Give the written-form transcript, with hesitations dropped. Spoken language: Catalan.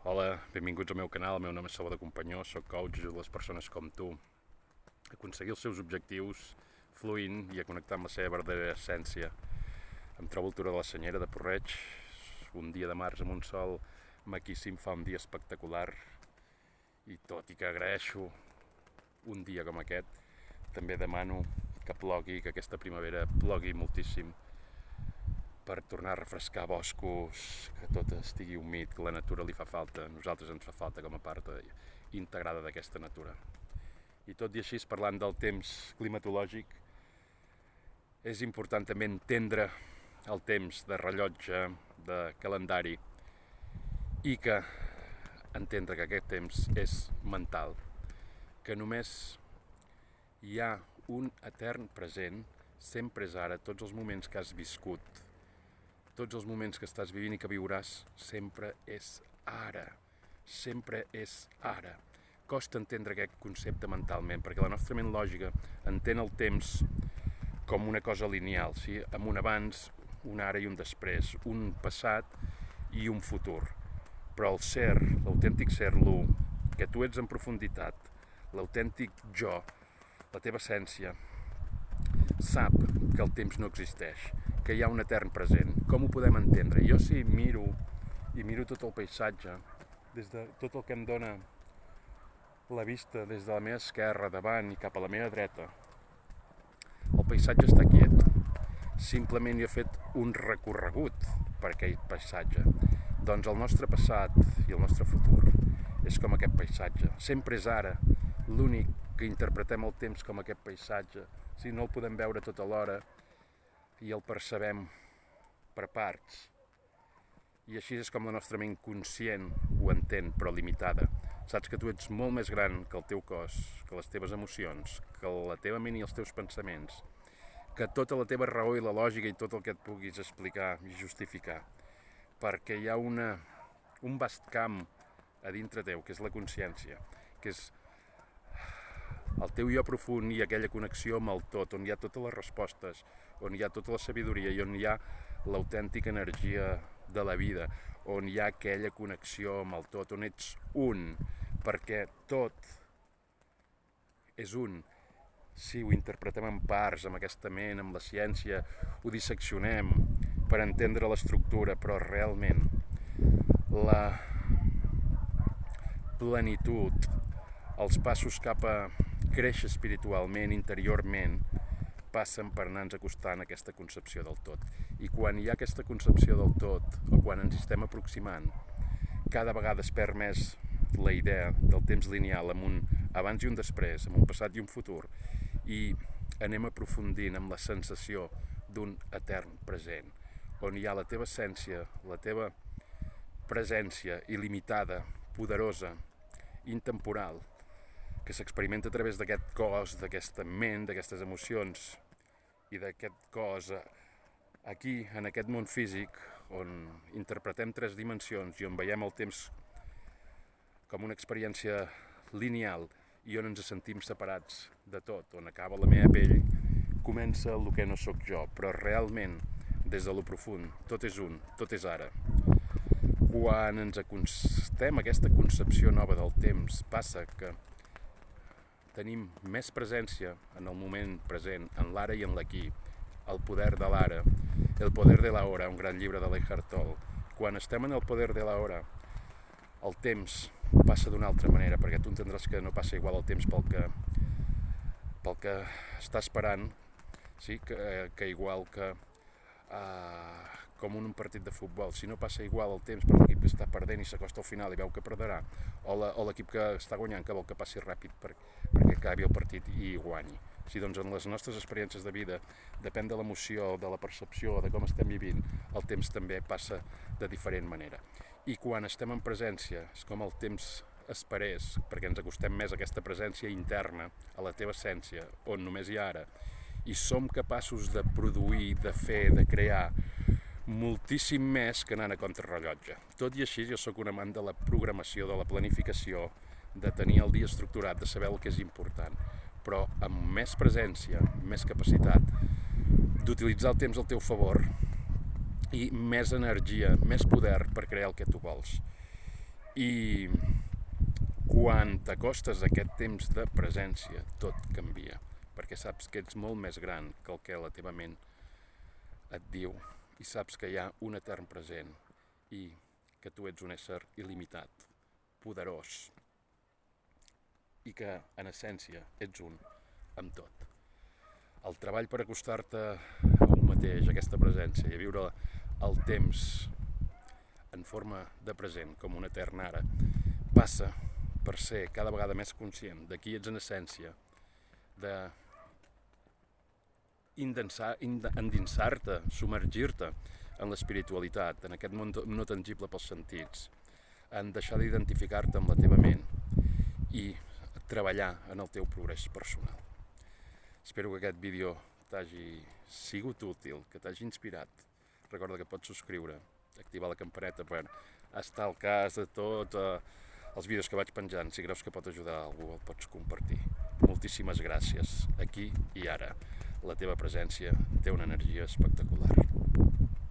Hola, benvinguts al meu canal, el meu nom és Salvador Companyó, soc coach, ajudo les persones com tu a aconseguir els seus objectius fluint i a connectar amb la seva verdadera essència. Em trobo al turó de la Senyera de Porreig, un dia de març amb un sol maquíssim, fa un dia espectacular i tot i que agraeixo un dia com aquest, també demano que plogui, que aquesta primavera plogui moltíssim per tornar a refrescar boscos, que tot estigui humit, que la natura li fa falta, a nosaltres ens fa falta com a part integrada d'aquesta natura. I tot i així, parlant del temps climatològic, és important també entendre el temps de rellotge, de calendari, i que entendre que aquest temps és mental, que només hi ha un etern present, sempre és ara, tots els moments que has viscut, tots els moments que estàs vivint i que viuràs, sempre és ara. Sempre és ara. Costa entendre aquest concepte mentalment, perquè la nostra ment lògica entén el temps com una cosa lineal, sí? Amb un abans, un ara i un després, un passat i un futur. Però el ser, l'autèntic ser, l'u, que tu ets en profunditat, l'autèntic jo, la teva essència, sap que el temps no existeix, que hi ha un etern present. Com ho podem entendre? Jo si miro tot el paisatge, des de tot el que em dona la vista des de la meva esquerra, davant i cap a la meva dreta, el paisatge està quiet. Simplement jo he fet un recorregut per aquell paisatge. Doncs el nostre passat i el nostre futur és com aquest paisatge. Sempre és ara. L'únic que interpretem el temps com aquest paisatge, si no el podem veure tot alhora, i el percebem per parts. I així és com la nostra ment conscient ho entén, però limitada. Saps que tu ets molt més gran que el teu cos, que les teves emocions, que la teva ment i els teus pensaments, que tota la teva raó i la lògica i tot el que et puguis explicar i justificar. Perquè hi ha un vast camp a dintre teu, que és la consciència, que és el teu jo profund i aquella connexió amb el tot, on hi ha totes les respostes, on hi ha tota la sabidoria i on hi ha l'autèntica energia de la vida, on hi ha aquella connexió amb el tot, on ets un, perquè tot és un. Si ho interpretem en parts, amb aquesta ment, amb la ciència, ho disseccionem per entendre l'estructura, però realment la plenitud, els passos cap a créixer espiritualment, interiorment, passen per anar-nos acostant a aquesta concepció del tot. I quan hi ha aquesta concepció del tot, o quan ens estem aproximant, cada vegada es perd més la idea del temps lineal amb un abans i un després, amb un passat i un futur, i anem aprofundint amb la sensació d'un etern present, on hi ha la teva essència, la teva presència il·limitada, poderosa, intemporal, que s'experimenta a través d'aquest cos, d'aquesta ment, d'aquestes emocions i d'aquest cos aquí, en aquest món físic, on interpretem tres dimensions i on veiem el temps com una experiència lineal i on ens sentim separats de tot, on acaba la meva pell, comença el que no sóc jo, però realment, des de lo profund, tot és un, tot és ara. Quan ens acostem a aquesta concepció nova del temps, passa que tenim més presència en el moment present, en l'ara i en l'aquí, el poder de l'ara, el poder de l'hora, un gran llibre de l'Eckhart Tolle. Quan estem en el poder de l'hora, el temps passa d'una altra manera, perquè tu entendràs que no passa igual el temps pel que està esperant, sí? que igual que com un partit de futbol. Si no passa igual el temps per l'equip que està perdent i s'acosta al final i veu que perderà, o l'equip que està guanyant que vol que passi ràpid perquè acabi el partit i guanyi. Sí, doncs en les nostres experiències de vida, depèn de l'emoció, de la percepció, de com estem vivint, el temps també passa de diferent manera. I quan estem en presència, és com el temps esperés, perquè ens acostem més a aquesta presència interna, a la teva essència, on només hi ha ara, i som capaços de produir, de fer, de crear moltíssim més que anant a contrarrellotge. Tot i així, jo sóc un amant de la programació, de la planificació, de tenir el dia estructurat, de saber el que és important, però amb més presència, més capacitat d'utilitzar el temps al teu favor i més energia, més poder per crear el que tu vols. I quan t'acostes a aquest temps de presència, tot canvia, perquè saps que ets molt més gran que el que la teva ment et diu, i saps que hi ha un etern present i que tu ets un ésser il·limitat, poderós, i que, en essència, ets un amb tot. El treball per acostar-te a un mateix, a aquesta presència, i a viure el temps en forma de present, com un etern ara, passa per ser cada vegada més conscient de qui ets en essència, de endinsar-te, submergir-te en l'espiritualitat, en aquest món no tangible pels sentits, en deixar d'identificar-te amb la teva ment i treballar en el teu progrés personal. Espero que aquest vídeo t'hagi sigut útil, que t'hagi inspirat. Recorda que pots subscriure, activar la campaneta per estar al cas de tots els vídeos que vaig penjant. Si creus que pot ajudar a algú, el pots compartir. Moltíssimes gràcies, aquí i ara. La teva presència té una energia espectacular.